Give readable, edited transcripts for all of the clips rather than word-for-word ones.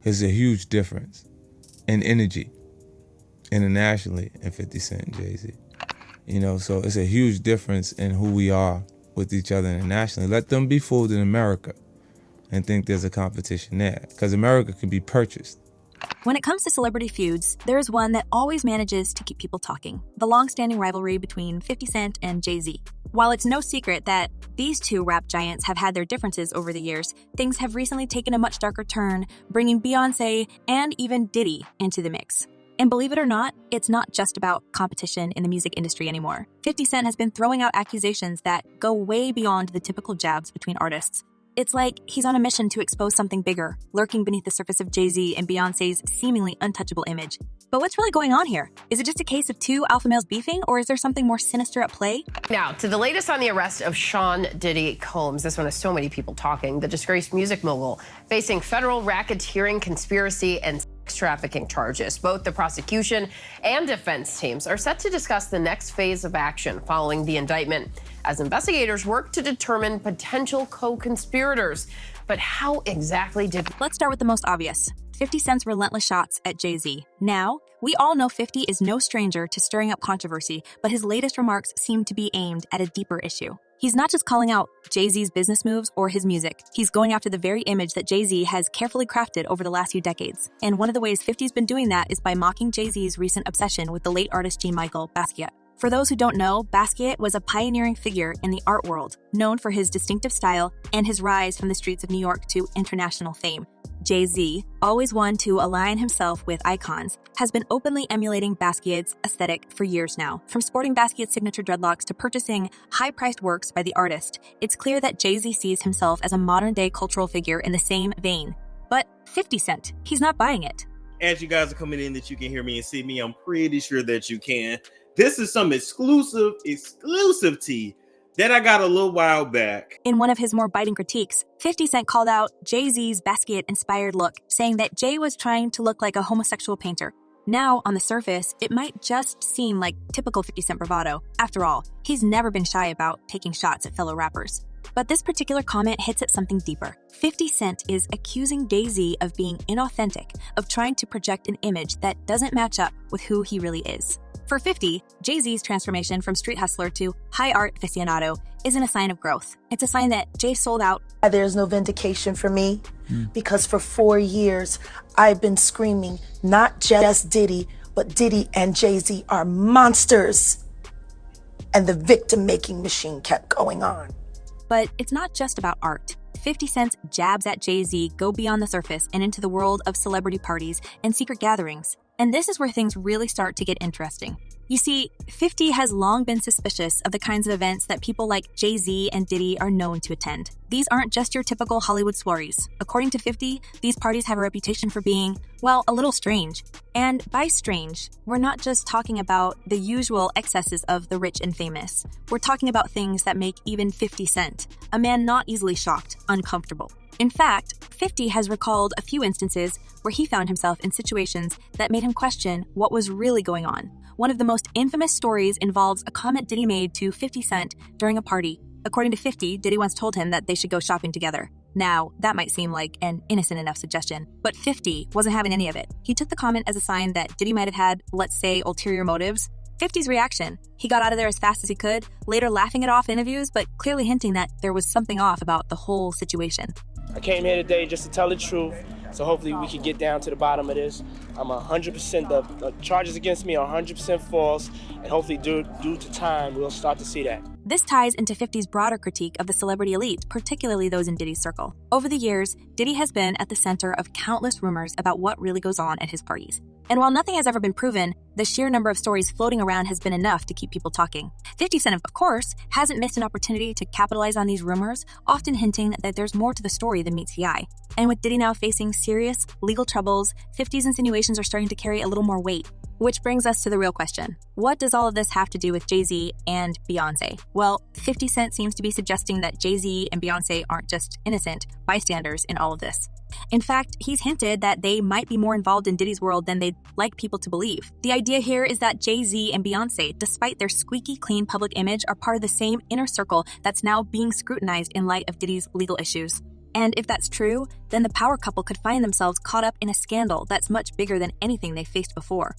There's a huge difference in energy internationally in 50 Cent and Jay-Z. You know, so it's a huge difference in who we are with each other internationally. Let them be fooled in America and think there's a competition there, because America can be purchased. When it comes to celebrity feuds, there is one that always manages to keep people talking: the long-standing rivalry between 50 Cent and Jay-Z. While it's no secret that these two rap giants have had their differences over the years, things have recently taken a much darker turn, bringing Beyonce and even Diddy into the mix. And believe it or not, it's not just about competition in the music industry anymore. 50 Cent has been throwing out accusations that go way beyond the typical jabs between artists. It's like he's on a mission to expose something bigger, lurking beneath the surface of Jay-Z and Beyonce's seemingly untouchable image. But what's really going on here? Is it just a case of two alpha males beefing, or is there something more sinister at play? Now, to the latest on the arrest of Sean Diddy Combs. This one has so many people talking. The disgraced music mogul facing federal racketeering, conspiracy, and sex trafficking charges. Both the prosecution and defense teams are set to discuss the next phase of action following the indictment, as investigators work to determine potential co-conspirators. But how exactly did... Let's start with the most obvious: 50 Cent's relentless shots at Jay-Z. Now, we all know 50 is no stranger to stirring up controversy, but his latest remarks seem to be aimed at a deeper issue. He's not just calling out Jay-Z's business moves or his music. He's going after the very image that Jay-Z has carefully crafted over the last few decades. And one of the ways 50's been doing that is by mocking Jay-Z's recent obsession with the late artist Jean-Michel Basquiat. For those who don't know, Basquiat was a pioneering figure in the art world, known for his distinctive style and his rise from the streets of New York to international fame. Jay-Z, always one to align himself with icons, has been openly emulating Basquiat's aesthetic for years now. From sporting Basquiat's signature dreadlocks to purchasing high-priced works by the artist, it's clear that Jay-Z sees himself as a modern-day cultural figure in the same vein. But 50 Cent, he's not buying it. As you guys are coming in that you can hear me and see me, I'm pretty sure that you can. This is some exclusive tea that I got a little while back. In one of his more biting critiques, 50 Cent called out Jay-Z's Basquiat-inspired look, saying that Jay was trying to look like a homosexual painter. Now, on the surface, it might just seem like typical 50 Cent bravado. After all, he's never been shy about taking shots at fellow rappers. But this particular comment hits at something deeper. 50 Cent is accusing Jay-Z of being inauthentic, of trying to project an image that doesn't match up with who he really is. For 50, Jay-Z's transformation from street hustler to high art aficionado isn't a sign of growth. It's a sign that Jay sold out. There's no vindication for me because for 4 years, I've been screaming, not just Diddy, but Diddy and Jay-Z are monsters. And the victim-making machine kept going on. But it's not just about art. 50 Cent's jabs at Jay-Z go beyond the surface and into the world of celebrity parties and secret gatherings. And this is where things really start to get interesting. You see, 50 has long been suspicious of the kinds of events that people like Jay-Z and Diddy are known to attend. These aren't just your typical Hollywood soirees. According to 50, these parties have a reputation for being, well, a little strange. And by strange, we're not just talking about the usual excesses of the rich and famous. We're talking about things that make even 50 Cent, a man not easily shocked, uncomfortable. In fact, 50 has recalled a few instances where he found himself in situations that made him question what was really going on. One of the most infamous stories involves a comment Diddy made to 50 Cent during a party. According to 50, Diddy once told him that they should go shopping together. Now, that might seem like an innocent enough suggestion, but 50 wasn't having any of it. He took the comment as a sign that Diddy might have had, let's say, ulterior motives. 50's reaction: he got out of there as fast as he could, later laughing it off in interviews, but clearly hinting that there was something off about the whole situation. I came here today just to tell the truth, so hopefully we can get down to the bottom of this. I'm 100%, the charges against me are 100% false, and hopefully due to time, we'll start to see that. This ties into 50's broader critique of the celebrity elite, particularly those in Diddy's circle. Over the years, Diddy has been at the center of countless rumors about what really goes on at his parties. And while nothing has ever been proven, the sheer number of stories floating around has been enough to keep people talking. 50 Cent, of course, hasn't missed an opportunity to capitalize on these rumors, often hinting that there's more to the story than meets the eye. And with Diddy now facing serious legal troubles, 50's insinuations are starting to carry a little more weight. Which brings us to the real question. What does all of this have to do with Jay-Z and Beyonce? Well, 50 Cent seems to be suggesting that Jay-Z and Beyonce aren't just innocent bystanders in all of this. In fact, he's hinted that they might be more involved in Diddy's world than they'd like people to believe. The idea here is that Jay-Z and Beyonce, despite their squeaky clean public image, are part of the same inner circle that's now being scrutinized in light of Diddy's legal issues. And if that's true, then the power couple could find themselves caught up in a scandal that's much bigger than anything they faced before.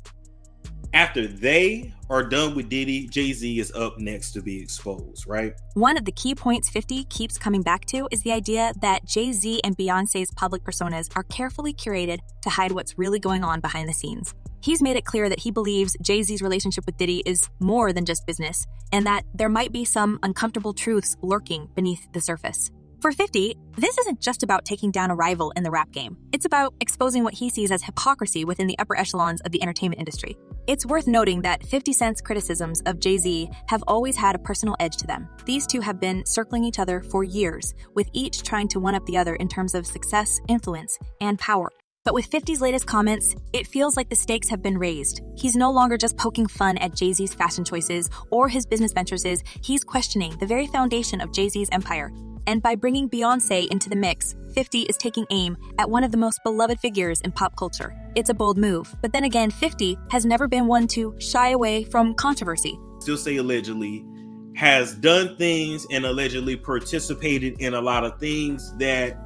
After they are done with Diddy, Jay-Z is up next to be exposed, right? One of the key points 50 keeps coming back to is the idea that Jay-Z and Beyoncé's public personas are carefully curated to hide what's really going on behind the scenes. He's made it clear that he believes Jay-Z's relationship with Diddy is more than just business, and that there might be some uncomfortable truths lurking beneath the surface. For 50, this isn't just about taking down a rival in the rap game. It's about exposing what he sees as hypocrisy within the upper echelons of the entertainment industry. It's worth noting that 50 Cent's criticisms of Jay-Z have always had a personal edge to them. These two have been circling each other for years, with each trying to one-up the other in terms of success, influence, and power. But with 50's latest comments, it feels like the stakes have been raised. He's no longer just poking fun at Jay-Z's fashion choices or his business ventures. He's questioning the very foundation of Jay-Z's empire. And by bringing Beyoncé into the mix, 50 is taking aim at one of the most beloved figures in pop culture. It's a bold move, but then again, 50 has never been one to shy away from controversy. Still say allegedly, has done things and allegedly participated in a lot of things that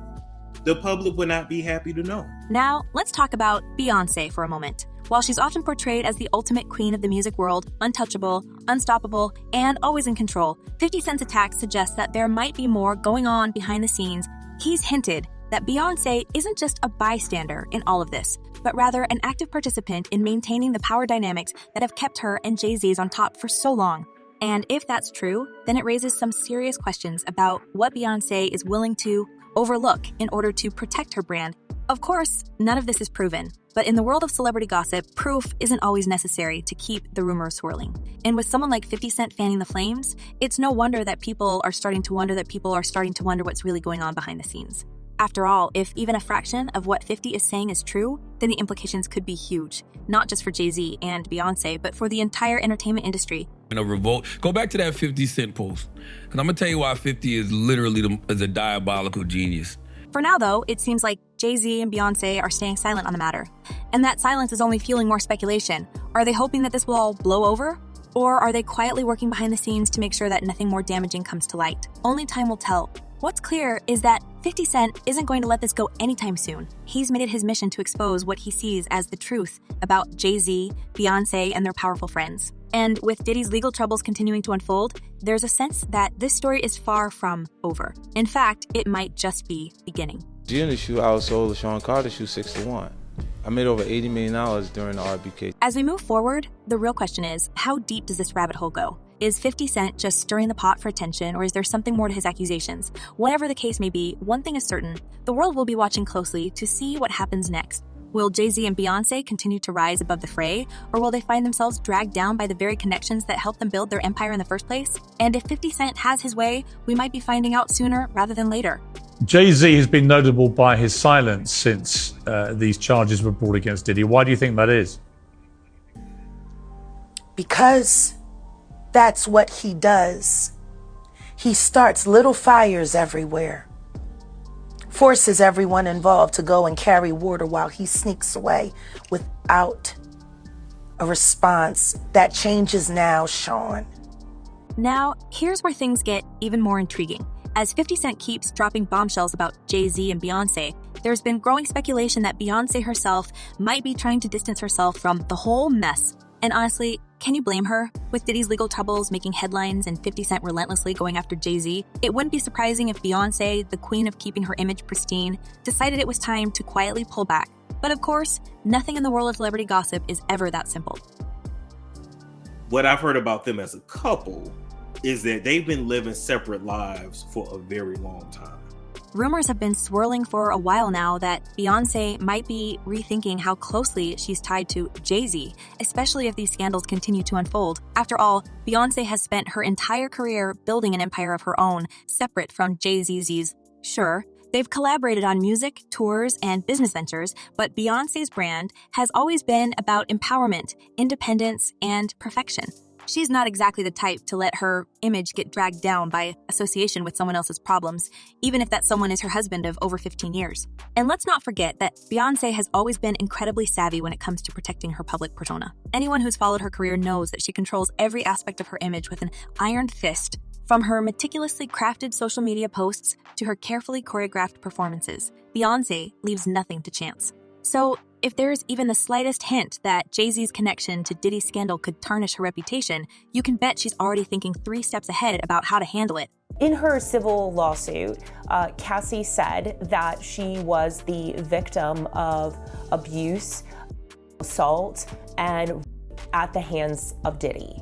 the public would not be happy to know. Now, let's talk about Beyoncé for a moment. While she's often portrayed as the ultimate queen of the music world, untouchable, unstoppable, and always in control, 50 Cent's attack suggests that there might be more going on behind the scenes. He's hinted that Beyoncé isn't just a bystander in all of this, but rather an active participant in maintaining the power dynamics that have kept her and Jay-Z's on top for so long. And if that's true, then it raises some serious questions about what Beyoncé is willing to overlook in order to protect her brand. Of course, none of this is proven, but in the world of celebrity gossip, proof isn't always necessary to keep the rumors swirling. And with someone like 50 Cent fanning the flames, it's no wonder that people are starting to wonder what's really going on behind the scenes. After all, if even a fraction of what 50 is saying is true, then the implications could be huge, not just for Jay-Z and Beyoncé, but for the entire entertainment industry. In a revolt. Go back to that 50 Cent post, and I'm gonna tell you why 50 is literally a diabolical genius. For now, though, it seems like Jay-Z and Beyoncé are staying silent on the matter. And that silence is only fueling more speculation. Are they hoping that this will all blow over? Or are they quietly working behind the scenes to make sure that nothing more damaging comes to light? Only time will tell. What's clear is that 50 Cent isn't going to let this go anytime soon. He's made it his mission to expose what he sees as the truth about Jay-Z, Beyoncé, and their powerful friends. And with Diddy's legal troubles continuing to unfold, there's a sense that this story is far from over. In fact, it might just be beginning. In the shoe, I outsold the Sean Carter shoe 6-1. I made over $80 million during the RBK. As we move forward, the real question is, how deep does this rabbit hole go? Is 50 Cent just stirring the pot for attention, or is there something more to his accusations? Whatever the case may be, one thing is certain, the world will be watching closely to see what happens next. Will Jay-Z and Beyoncé continue to rise above the fray, or will they find themselves dragged down by the very connections that helped them build their empire in the first place? And if 50 Cent has his way, we might be finding out sooner rather than later. Jay-Z has been notable by his silence since these charges were brought against Diddy. Why do you think that is? Because that's what he does. He starts little fires everywhere, forces everyone involved to go and carry water while he sneaks away without a response. That changes now, Sean. Now, here's where things get even more intriguing. As 50 Cent keeps dropping bombshells about Jay-Z and Beyoncé, there's been growing speculation that Beyoncé herself might be trying to distance herself from the whole mess. And honestly, can you blame her? With Diddy's legal troubles making headlines and 50 Cent relentlessly going after Jay-Z, it wouldn't be surprising if Beyoncé, the queen of keeping her image pristine, decided it was time to quietly pull back. But of course, nothing in the world of celebrity gossip is ever that simple. What I've heard about them as a couple is that they've been living separate lives for a very long time. Rumors have been swirling for a while now that Beyoncé might be rethinking how closely she's tied to Jay-Z, especially if these scandals continue to unfold. After all, Beyoncé has spent her entire career building an empire of her own, separate from Jay-Z's. Sure, they've collaborated on music, tours, and business ventures, but Beyoncé's brand has always been about empowerment, independence, and perfection. She's not exactly the type to let her image get dragged down by association with someone else's problems, even if that someone is her husband of over 15 years. And let's not forget that Beyoncé has always been incredibly savvy when it comes to protecting her public persona. Anyone who's followed her career knows that she controls every aspect of her image with an iron fist, From her meticulously crafted social media posts to her carefully choreographed performances, Beyoncé leaves nothing to chance. So, if there's even the slightest hint that Jay-Z's connection to Diddy's scandal could tarnish her reputation, you can bet she's already thinking 3 steps ahead about how to handle it. In her civil lawsuit, Cassie said that she was the victim of abuse, assault, and at the hands of Diddy.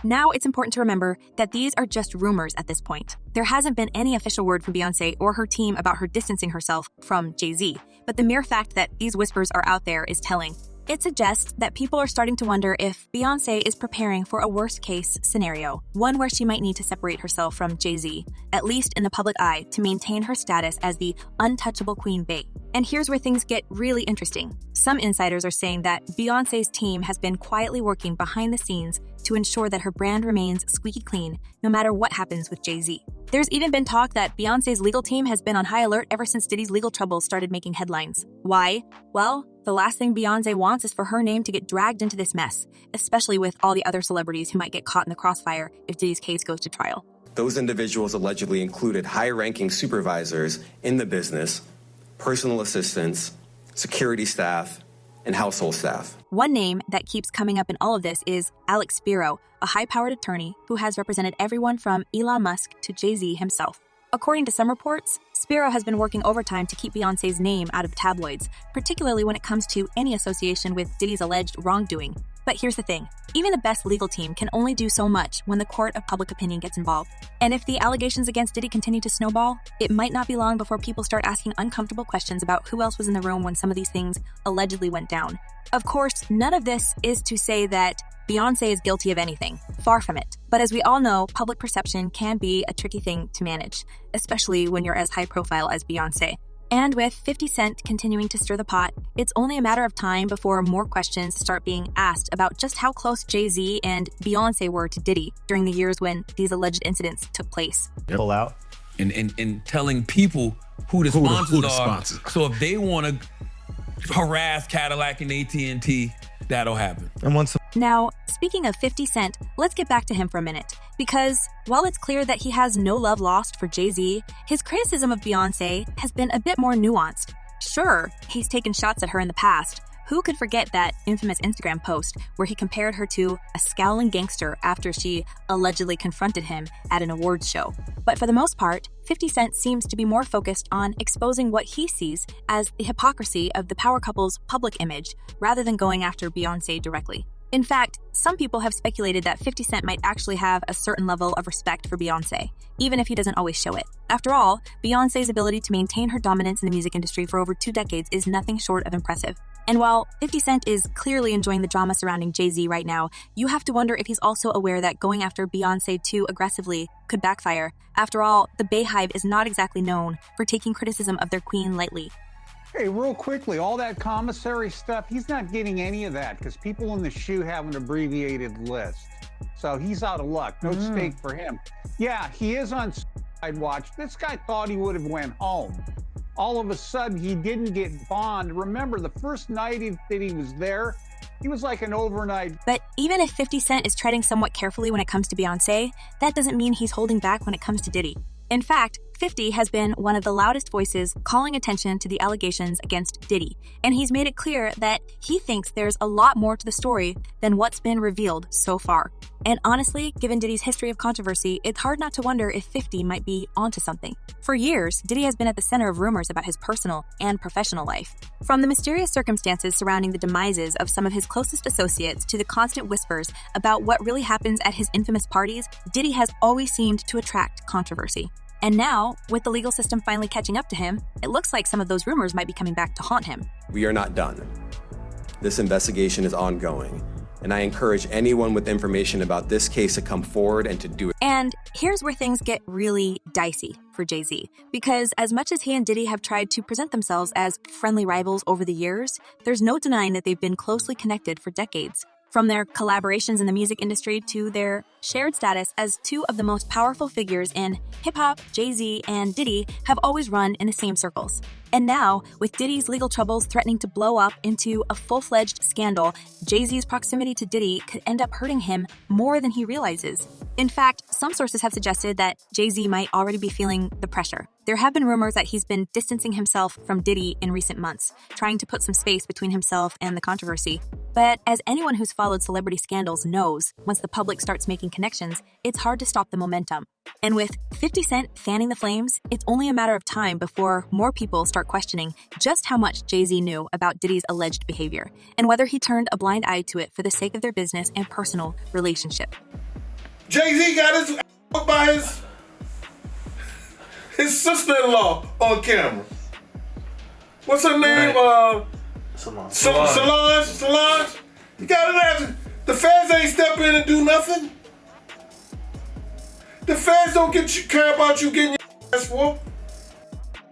Now it's important to remember that these are just rumors at this point. There hasn't been any official word from Beyoncé or her team about her distancing herself from Jay-Z, but the mere fact that these whispers are out there is telling. It suggests that people are starting to wonder if Beyoncé is preparing for a worst-case scenario, one where she might need to separate herself from Jay-Z, at least in the public eye, to maintain her status as the untouchable Queen Bey. And here's where things get really interesting. Some insiders are saying that Beyoncé's team has been quietly working behind the scenes to ensure that her brand remains squeaky clean no matter what happens with Jay-Z. There's even been talk that Beyoncé's legal team has been on high alert ever since Diddy's legal troubles started making headlines. Why? Well, the last thing Beyoncé wants is for her name to get dragged into this mess, especially with all the other celebrities who might get caught in the crossfire if Diddy's case goes to trial. Those individuals allegedly included high-ranking supervisors in the business, personal assistants, security staff, and household staff. One name that keeps coming up in all of this is Alex Spiro, a high-powered attorney who has represented everyone from Elon Musk to Jay-Z himself. According to some reports, Spiro has been working overtime to keep Beyoncé's name out of tabloids, particularly when it comes to any association with Diddy's alleged wrongdoing. But here's the thing, even the best legal team can only do so much when the court of public opinion gets involved. And if the allegations against Diddy continue to snowball, it might not be long before people start asking uncomfortable questions about who else was in the room when some of these things allegedly went down. Of course, none of this is to say that Beyoncé is guilty of anything. Far from it. But as we all know, public perception can be a tricky thing to manage, especially when you're as high profile as Beyoncé. And with 50 Cent continuing to stir the pot, it's only a matter of time before more questions start being asked about just how close Jay-Z and Beyoncé were to Diddy during the years when these alleged incidents took place. Pull out. And telling people who the sponsors are. So if they want to harass Cadillac and AT&T, that'll happen. And once Now, speaking of 50 Cent, let's get back to him for a minute. Because while it's clear that he has no love lost for Jay-Z, his criticism of Beyoncé has been a bit more nuanced. Sure, he's taken shots at her in the past. Who could forget that infamous Instagram post where he compared her to a scowling gangster after she allegedly confronted him at an awards show? But for the most part, 50 Cent seems to be more focused on exposing what he sees as the hypocrisy of the power couple's public image, rather than going after Beyoncé directly. In fact, some people have speculated that 50 Cent might actually have a certain level of respect for Beyoncé, even if he doesn't always show it. After all, Beyoncé's ability to maintain her dominance in the music industry for over 2 decades is nothing short of impressive. And while 50 Cent is clearly enjoying the drama surrounding Jay-Z right now, you have to wonder if he's also aware that going after Beyoncé too aggressively could backfire. After all, the Beyhive is not exactly known for taking criticism of their queen lightly. Hey, real quickly, all that commissary stuff, he's not getting any of that because people in the shoe have an abbreviated list. So he's out of luck. No stake for him. Yeah, he is on suicide watch. This guy thought he would have went home. All of a sudden, he didn't get bond. Remember, the first night that he was there, he was like an overnight. But even if 50 Cent is treading somewhat carefully when it comes to Beyoncé, that doesn't mean he's holding back when it comes to Diddy. In fact, 50 has been one of the loudest voices calling attention to the allegations against Diddy, and he's made it clear that he thinks there's a lot more to the story than what's been revealed so far. And honestly, given Diddy's history of controversy, it's hard not to wonder if 50 might be onto something. For years, Diddy has been at the center of rumors about his personal and professional life. From the mysterious circumstances surrounding the demises of some of his closest associates to the constant whispers about what really happens at his infamous parties, Diddy has always seemed to attract controversy. And now, with the legal system finally catching up to him, it looks like some of those rumors might be coming back to haunt him. We are not done. This investigation is ongoing, and I encourage anyone with information about this case to come forward and to do it. And here's where things get really dicey for Jay-Z, because as much as he and Diddy have tried to present themselves as friendly rivals over the years, there's no denying that they've been closely connected for decades. From their collaborations in the music industry to their shared status as two of the most powerful figures in hip-hop, Jay-Z and Diddy have always run in the same circles. And now, with Diddy's legal troubles threatening to blow up into a full-fledged scandal, Jay-Z's proximity to Diddy could end up hurting him more than he realizes. In fact, some sources have suggested that Jay-Z might already be feeling the pressure. There have been rumors that he's been distancing himself from Diddy in recent months, trying to put some space between himself and the controversy. But as anyone who's followed celebrity scandals knows, once the public starts making connections, it's hard to stop the momentum. And with 50 Cent fanning the flames, it's only a matter of time before more people start questioning just how much Jay-Z knew about Diddy's alleged behavior, and whether he turned a blind eye to it for the sake of their business and personal relationship. Jay-Z got his by his sister-in-law on camera. What's her name? Solange. You gotta the feds ain't step in and do nothing. The feds don't care about you getting your ass whooped.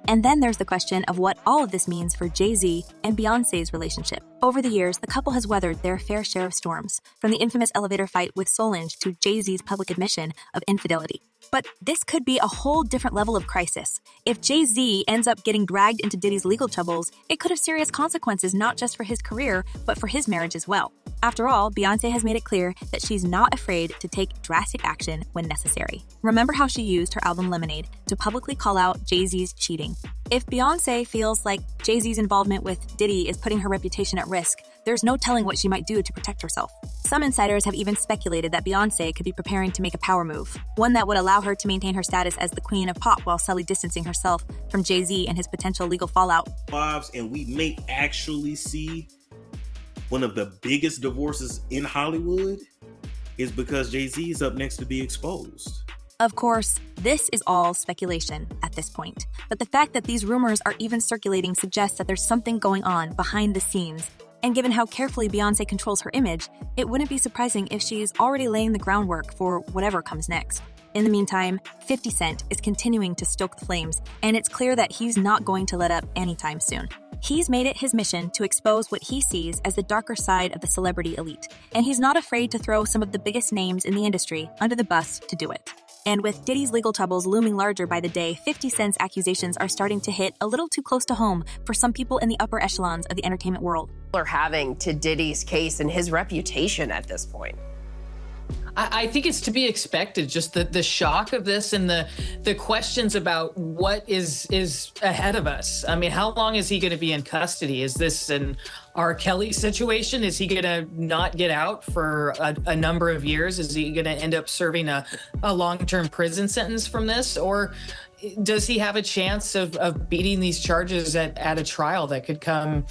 And then there's the question of what all of this means for Jay-Z and Beyonce's relationship. Over the years, the couple has weathered their fair share of storms, from the infamous elevator fight with Solange to Jay-Z's public admission of infidelity. But this could be a whole different level of crisis. If Jay-Z ends up getting dragged into Diddy's legal troubles, it could have serious consequences not just for his career, but for his marriage as well. After all, Beyonce has made it clear that she's not afraid to take drastic action when necessary. Remember how she used her album Lemonade to publicly call out Jay-Z's cheating? If Beyonce feels like Jay-Z's involvement with Diddy is putting her reputation at risk, there's no telling what she might do to protect herself. Some insiders have even speculated that Beyonce could be preparing to make a power move, one that would allow her to maintain her status as the queen of pop while subtly distancing herself from Jay-Z and his potential legal fallout. And we may actually see one of the biggest divorces in Hollywood is because Jay-Z is up next to be exposed. Of course, this is all speculation at this point, but the fact that these rumors are even circulating suggests that there's something going on behind the scenes. And given how carefully Beyonce controls her image, it wouldn't be surprising if she's already laying the groundwork for whatever comes next. In the meantime, 50 Cent is continuing to stoke the flames, and it's clear that he's not going to let up anytime soon. He's made it his mission to expose what he sees as the darker side of the celebrity elite, and he's not afraid to throw some of the biggest names in the industry under the bus to do it. And with Diddy's legal troubles looming larger by the day, 50 Cent's accusations are starting to hit a little too close to home for some people in the upper echelons of the entertainment world. Are having to Diddy's case and his reputation at this point. I think it's to be expected, just the shock of this and the questions about what is ahead of us. I mean, how long is he going to be in custody? Is this an R. Kelly situation? Is he going to not get out for a number of years? Is he going to end up serving a long-term prison sentence from this? Or does he have a chance of beating these charges at a trial that could come?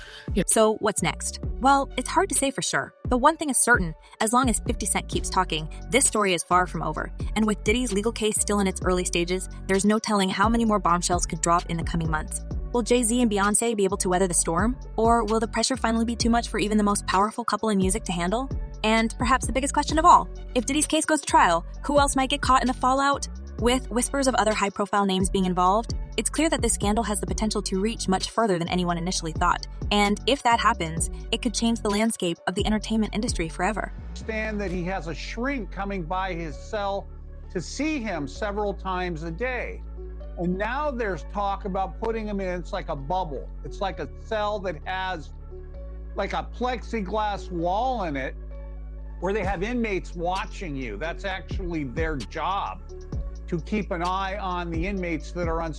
So what's next? Well, it's hard to say for sure. But one thing is certain, as long as 50 Cent keeps talking, this story is far from over. And with Diddy's legal case still in its early stages, there's no telling how many more bombshells could drop in the coming months. Will Jay-Z and Beyonce be able to weather the storm? Or will the pressure finally be too much for even the most powerful couple in music to handle? And perhaps the biggest question of all, if Diddy's case goes to trial, who else might get caught in the fallout? With whispers of other high-profile names being involved, it's clear that this scandal has the potential to reach much further than anyone initially thought. And if that happens, it could change the landscape of the entertainment industry forever. Understand that he has a shrink coming by his cell to see him several times a day. And now there's talk about putting him in, it's like a bubble. It's like a cell that has like a plexiglass wall in it where they have inmates watching you. That's actually their job, to keep an eye on the inmates that are on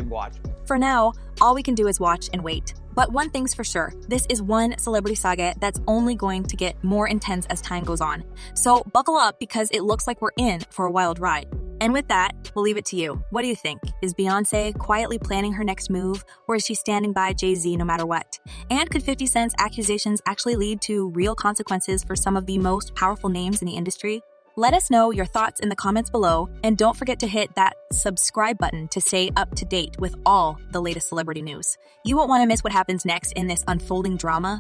watch. For now, all we can do is watch and wait. But one thing's for sure, this is one celebrity saga that's only going to get more intense as time goes on. So buckle up, because it looks like we're in for a wild ride. And with that, we'll leave it to you. What do you think? Is Beyonce quietly planning her next move, or is she standing by Jay-Z no matter what? And could 50 Cent's accusations actually lead to real consequences for some of the most powerful names in the industry? Let us know your thoughts in the comments below, and don't forget to hit that subscribe button to stay up to date with all the latest celebrity news. You won't want to miss what happens next in this unfolding drama.